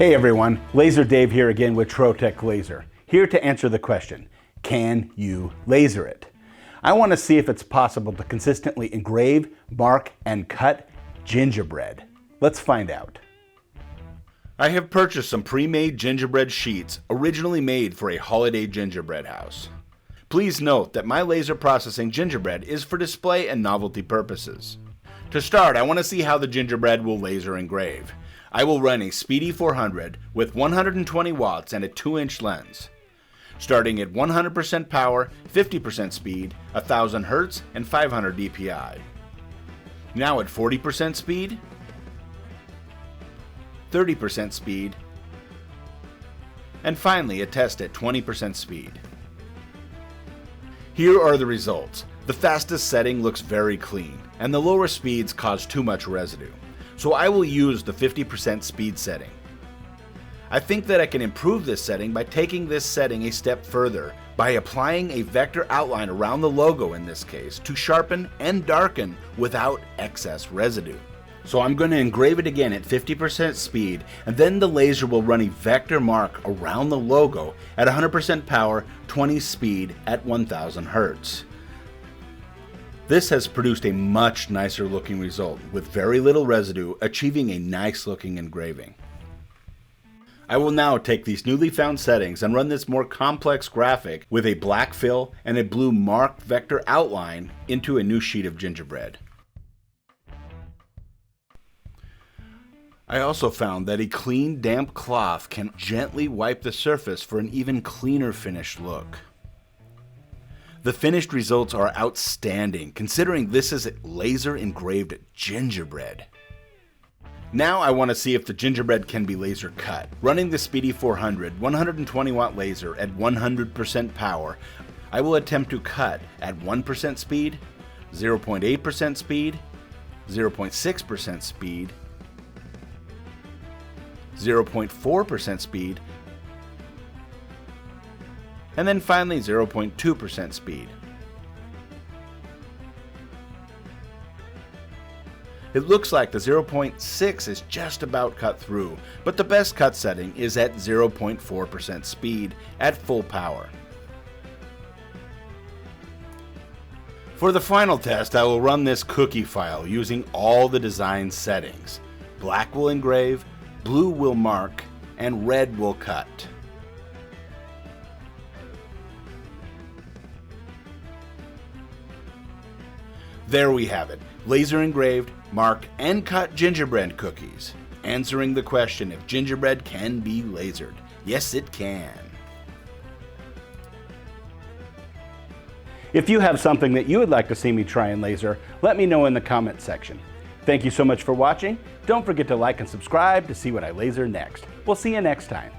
Hey everyone, Laser Dave here again with Trotec Laser, here to answer the question, can you laser it? I want to see if it's possible to consistently engrave, mark, and cut gingerbread. Let's find out. I have purchased some pre-made gingerbread sheets originally made for a holiday gingerbread house. Please note that my laser processing gingerbread is for display and novelty purposes. To start, I want to see how the gingerbread will laser engrave. I will run a Speedy 400 with 120 watts and a 2-inch lens. Starting at 100% power, 50% speed, 1000 Hz, and 500 dpi. Now at 40% speed, 30% speed, and finally a test at 20% speed. Here are the results. The fastest setting looks very clean, and the lower speeds cause too much residue. So I will use the 50% speed setting. I think that I can improve this setting by taking this setting a step further by applying a vector outline around the logo in this case to sharpen and darken without excess residue. So I'm going to engrave it again at 50% speed, and then the laser will run a vector mark around the logo at 100% power, 20 speed at 1000 Hz. This has produced a much nicer looking result with very little residue, achieving a nice looking engraving. I will now take these newly found settings and run this more complex graphic with a black fill and a blue marked vector outline into a new sheet of gingerbread. I also found that a clean, damp cloth can gently wipe the surface for an even cleaner finished look. The finished results are outstanding, considering this is laser engraved gingerbread. Now I want to see if the gingerbread can be laser cut. Running the Speedy 400 120 watt laser at 100% power, I will attempt to cut at 1% speed, 0.8% speed, 0.6% speed, 0.4% speed, and then finally 0.2% speed. It looks like the 0.6 is just about cut through, but the best cut setting is at 0.4% speed at full power. For the final test, I will run this cookie file using all the design settings. Black will engrave, blue will mark, and red will cut. There we have it, laser engraved, marked, and cut gingerbread cookies, answering the question if gingerbread can be lasered. Yes, it can. If you have something that you would like to see me try and laser, let me know in the comment section. Thank you so much for watching. Don't forget to like and subscribe to see what I laser next. We'll see you next time.